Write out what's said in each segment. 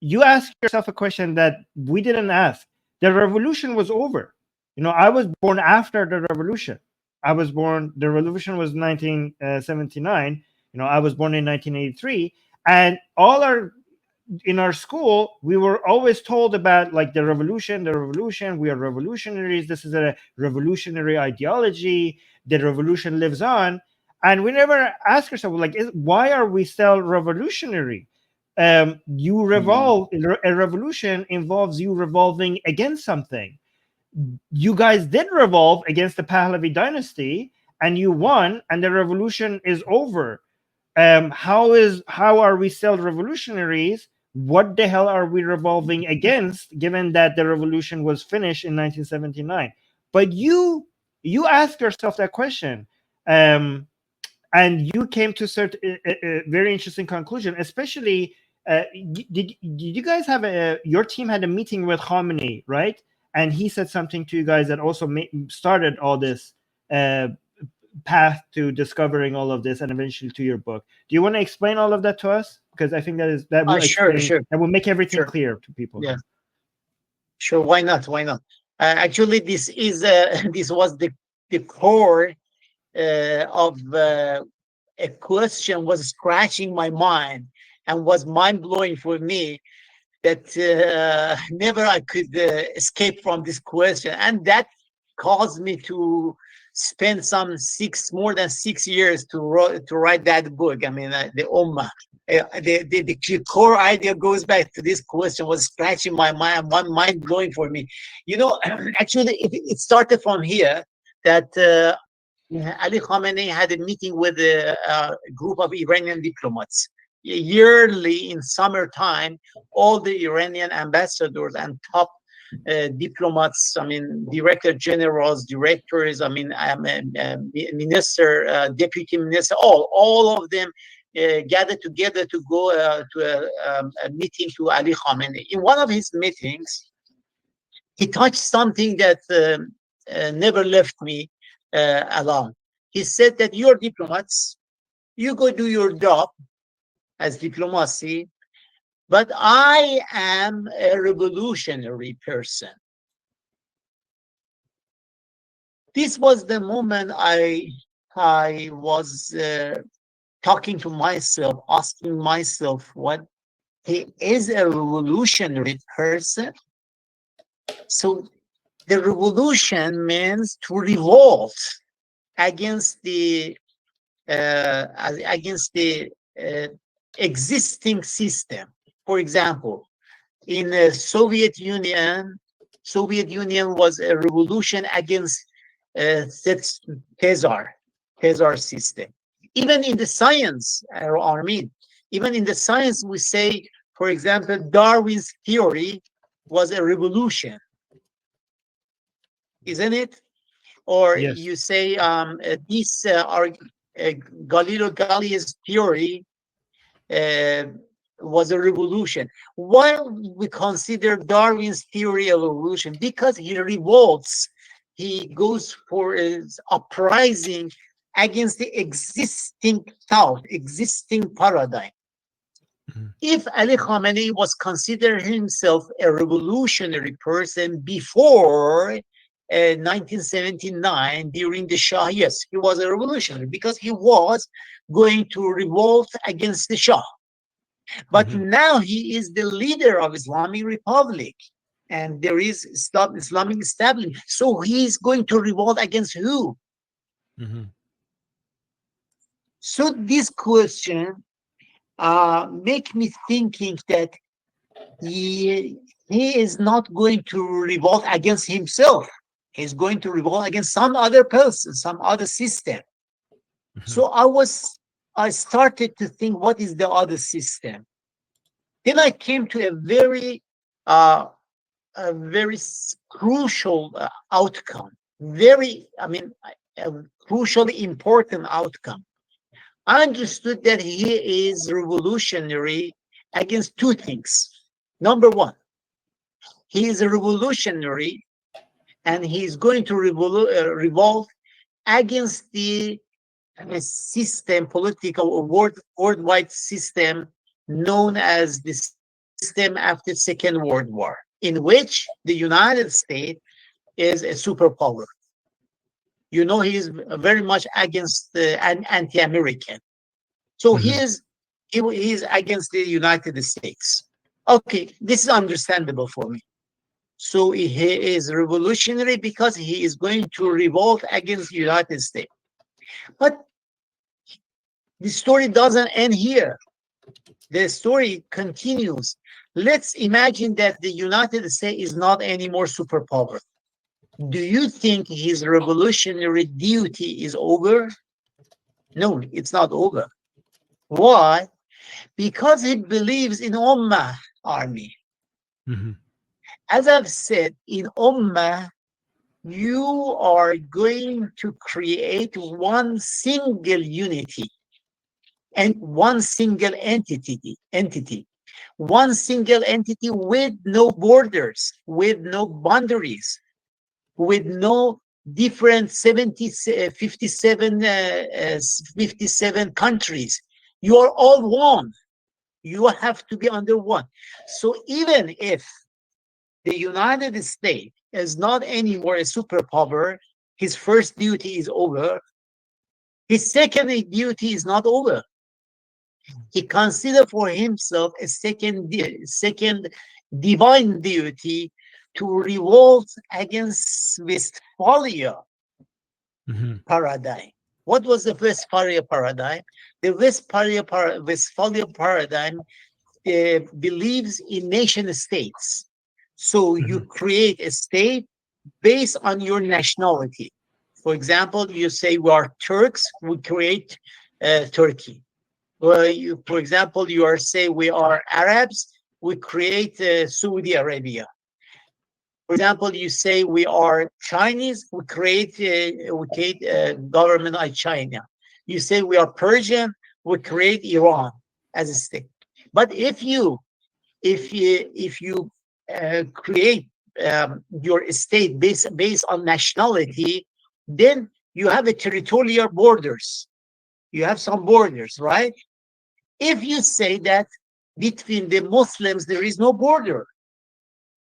you ask yourself a question that we didn't ask. The revolution was over. I was born after the revolution. The revolution was 1979. I was born in 1983. And in our school, we were always told about like the revolution. We are revolutionaries. This is a revolutionary ideology. The revolution lives on. And we never ask ourselves, like, why are we still revolutionary? A revolution involves you revolving against something. You guys did revolve against the Pahlavi dynasty, and you won, and the revolution is over. How are we still revolutionaries? What the hell are we revolving against, given that the revolution was finished in 1979? But you ask yourself that question, and you came to a very interesting conclusion. Especially, did you guys have your team had a meeting with Khamenei, right? And he said something to you guys that also started all this path to discovering all of this, and eventually to your book. Do you want to explain all of that to us? Because I think that will Sure. that will make everything Sure. clear to people. Yeah. Sure. Why not? Why not? Actually, this is this was the core of a question was scratching my mind and was mind blowing for me, that never I could escape from this question, and that caused me to spend more than 6 years to write that book. I mean, the Ummah. The core idea goes back to this question, was scratching my mind, mind blowing for me. Actually, it started from here, that Ali Khamenei had a meeting with a group of Iranian diplomats. Yearly in summertime, all the Iranian ambassadors and top diplomats, I mean, director generals, directors, I mean, minister, deputy minister, all of them gathered together to go to a meeting to Ali Khamenei. In one of his meetings, he touched something that never left me alone. He said that you're diplomats, you go do your job as diplomacy, but I am a revolutionary person. This was the moment I was talking to myself, asking myself, what, he is a revolutionary person? So the revolution means to revolt against the existing system. For example, in the Soviet Union was a revolution against Tsar system. Even in the science, Armin, even in the science, we say, for example, Darwin's theory was a revolution, isn't it? Or Yes. you say Galileo Galilei's theory was a revolution. Why we consider Darwin's theory a revolution? Because he revolts, he goes for an uprising against the existing thought, existing paradigm. If Ali Khamenei was considered himself a revolutionary person before 1979, during the Shah, yes, he was a revolutionary because he was going to revolt against the Shah. But now he is the leader of Islamic Republic, and there is Islamic establishment. So he is going to revolt against who? So this question make me thinking that he is not going to revolt against himself. He's going to revolt against some other person, some other system. So I started to think, what is the other system? Then I came to a very crucial outcome. A crucially important outcome. I understood that he is revolutionary against two things. Number one, he is a revolutionary and he's going to revolt against the system, political or worldwide system known as the system after Second World War, in which the United States is a superpower. You know, he is very much against anti-American. So Hmm. he is against the United States. Okay, this is understandable for me. So he is revolutionary because he is going to revolt against the United States. But the story doesn't end here. The story continues. Let's imagine that the United States is not anymore superpower. Do you think his revolutionary duty is over? No, it's not over. Why? Because he believes in Ummah army. Hmm. As I've said, in Ummah, you are going to create one single unity and one single entity, one single entity with no borders, with no boundaries, with no different 57 countries. You are all one. You have to be under one. So even if the United States is not anymore a superpower, his first duty is over. His second duty is not over. He considered for himself a second divine duty to revolt against Westphalia Hmm. paradigm. What was the Westphalia paradigm? The Westphalia paradigm believes in nation states. So you Hmm. create a state based on your nationality. For example, you say we are Turks, we create Turkey. Well, for example, you are say we are Arabs, we create Saudi Arabia. For example, you say we are Chinese, we create government like China. You say we are Persian, we create Iran as a state. But if you create your state based on nationality, then you have a territorial borders. You have some borders, right? If you say that between the Muslims there is no border,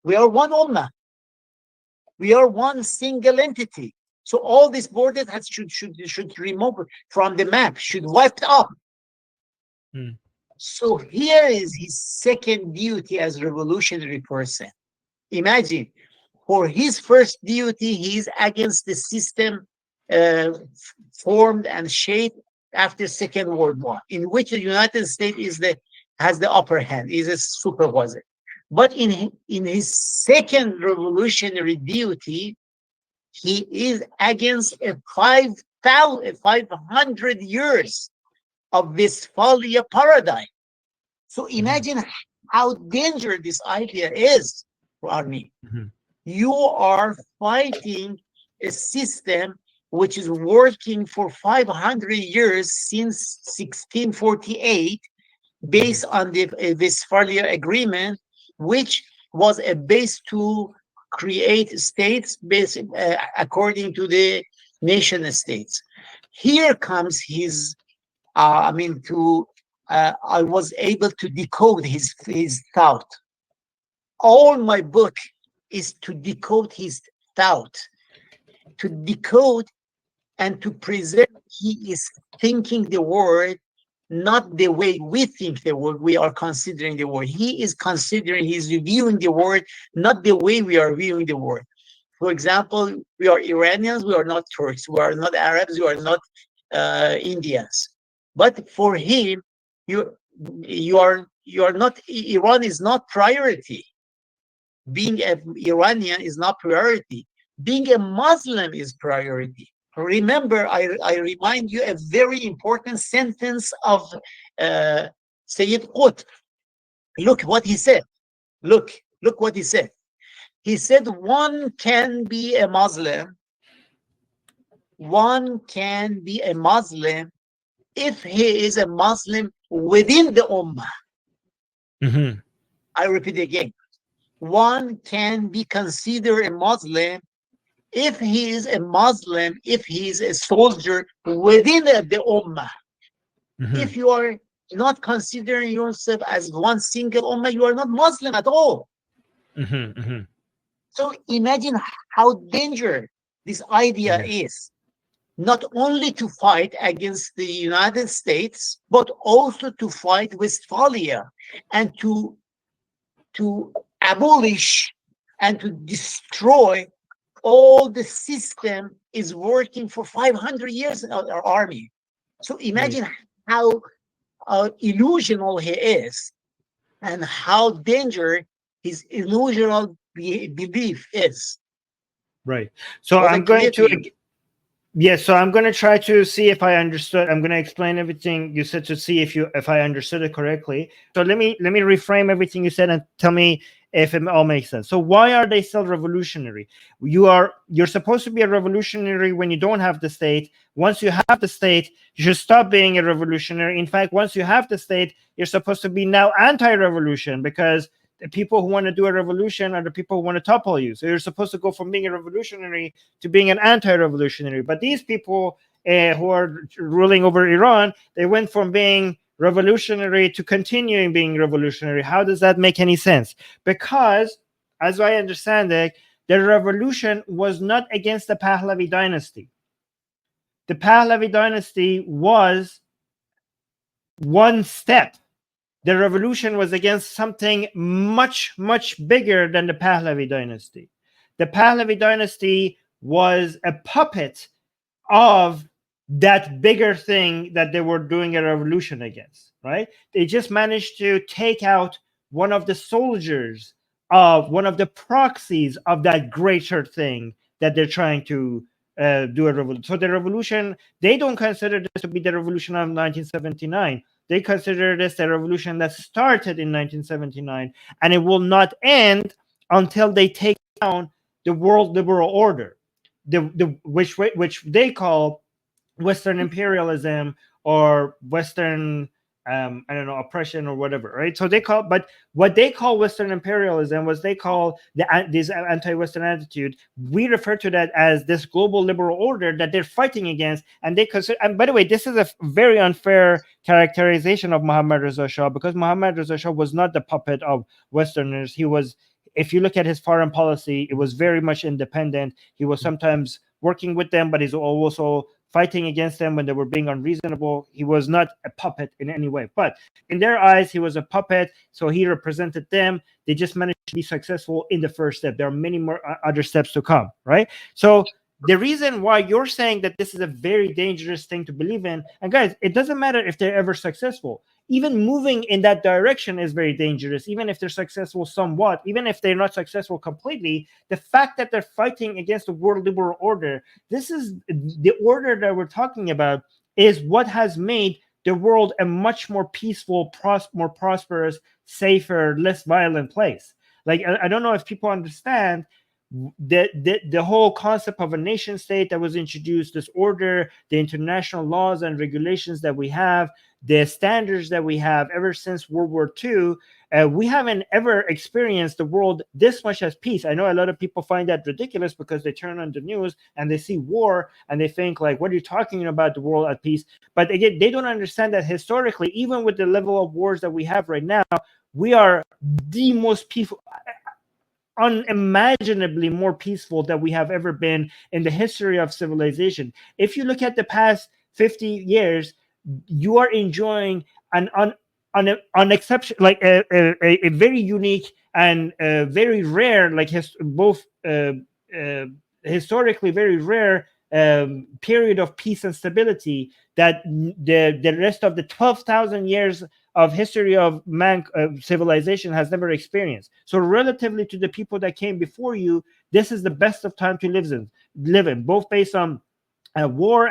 we are one ummah, we are one single entity. So all these borders should remove from the map, should wiped up. Mm. So here is his second duty as revolutionary person. Imagine, for his first duty, he is against the system uh, formed and shaped after Second World War, in which the United States has the upper hand, is a supervisor. But in his second revolutionary duty, he is against a 500 years of Westphalia paradigm. So Mhm. imagine how dangerous this idea is, Armin. Mhm. You are fighting a system which is working for 500 years since 1648, Mhm. based on the Westphalia Agreement, which was a base to create states based according to the nation states. Here comes his, I mean, to I was able to decode his thought. All my book is to decode his thought, to decode and to present. He is thinking the word not the way we think the word, we are considering the word. He is considering, he's viewing the word not the way we are viewing the word. For example, we are Iranians, we are not Turks, we are not Arabs, we are not Indians. But for him, you you are not. Iran is not priority. Being an Iranian is not priority. Being a Muslim is priority. Remember, I remind you a very important sentence of uh, Sayyid Qutb. Look what he said. Look what he said. He said, one can be a Muslim if he is a Muslim within the Ummah. Mhm. I repeat again. One can be considered a Muslim if he is a Muslim, if he is a soldier within the Ummah. If Mhm. you are not considering yourself as one single ummah, you are not Muslim at all. So imagine how dangerous this idea is, not only to fight against the United States, but also to fight Westphalia and to abolish and to destroy all the system is working for 500 years in our army. So imagine how illusional he is and how dangerous his illusional belief is. Right. So Was I I'm going clear to to, you? yes, so I'm going to try to see if I understood. I'm going to explain everything you said to see if I understood it correctly. So let me reframe everything you said and tell me if it all makes sense. So why are they still revolutionary? You're supposed to be a revolutionary when you don't have the state. Once you have the state, you should stop being a revolutionary. In fact, once you have the state, you're supposed to be now anti-revolution, because the people who want to do a revolution are the people who want to topple you. So you're supposed to go from being a revolutionary to being an anti-revolutionary. But these people who are ruling over Iran, they went from being revolutionary to continuing being revolutionary. How does that make any sense? Because, as I understand it, the revolution was not against the Pahlavi dynasty. The Pahlavi dynasty was one step. The revolution was against something much, much bigger than the Pahlavi dynasty. The Pahlavi dynasty was a puppet of that bigger thing that they were doing a revolution against, right? They just managed to take out one of the soldiers of one of the proxies of that greater thing that they're trying to do a revolution. So the revolution, they don't consider this to be the revolution of 1979. They consider this a revolution that started in 1979, and it will not end until they take down the world liberal order, which they call Western imperialism or Western I don't know, oppression or whatever, right? So they call, but what they call Western imperialism was they call this anti-Western attitude. We refer to that as this global liberal order that they're fighting against, and they consider. And by the way, this is a very unfair characterization of Mohammad Reza Shah, because Mohammad Reza Shah was not the puppet of Westerners. He was, if you look at his foreign policy, it was very much independent. He was sometimes working with them, but he's also fighting against them when they were being unreasonable. He was not a puppet in any way, but in their eyes, he was a puppet. So he represented them. They just managed to be successful in the first step. There are many more other steps to come, right? So the reason why you're saying that this is a very dangerous thing to believe in, and guys, it doesn't matter if they're ever successful. Even moving in that direction is very dangerous. Even if they're successful somewhat, even if they're not successful completely, the fact that they're fighting against the world liberal order, this is the order that we're talking about, is what has made the world a much more peaceful, more prosperous, safer, less violent place. Like, I don't know if people understand the whole concept of a nation state that was introduced, this order, the international laws and regulations that we have, the standards that we have ever since World War II. We haven't ever experienced the world this much as peace. I know a lot of people find that ridiculous because they turn on the news and they see war and they think, like, what are you talking about, the world at peace? But again, they don't understand that historically, even with the level of wars that we have right now, we are the most peaceful, unimaginably more peaceful that we have ever been in the history of civilization. If you look at the past 50 years, you are enjoying an exception, like a very unique and very rare, like both historically very rare period of peace and stability that the rest of the 12,000 years of history of civilization has never experienced. So relatively to the people that came before you, this is the best of time to live in, both based on war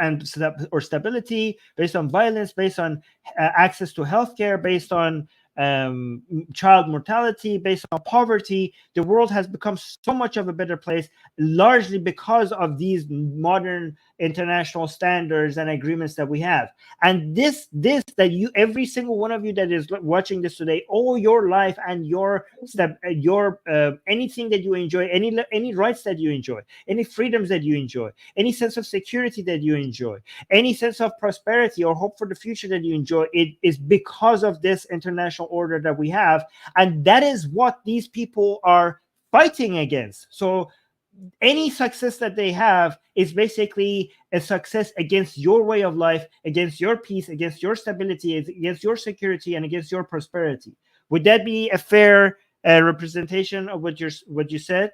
or stability, based on violence, based on access to healthcare, based on child mortality, based on poverty. The world has become so much of a better place, largely because of these modern international standards and agreements that we have. And this that you, every single one of you that is watching this today, all your life and your step, your anything that you enjoy, any rights that you enjoy, any freedoms that you enjoy, any sense of security that you enjoy, any sense of prosperity or hope for the future that you enjoy, it is because of this international order that we have. And that is what these people are fighting against. So any success that they have is basically a success against your way of life, against your peace, against your stability, against your security, and against your prosperity. Would that be a fair representation of what you said?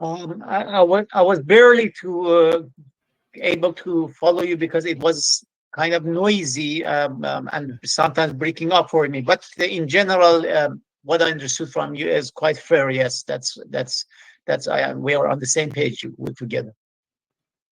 I was barely able to follow you because it was kind of noisy, and sometimes breaking up for me. But in general, what I understood from you is quite fair. Yes, that's we are on the same page together.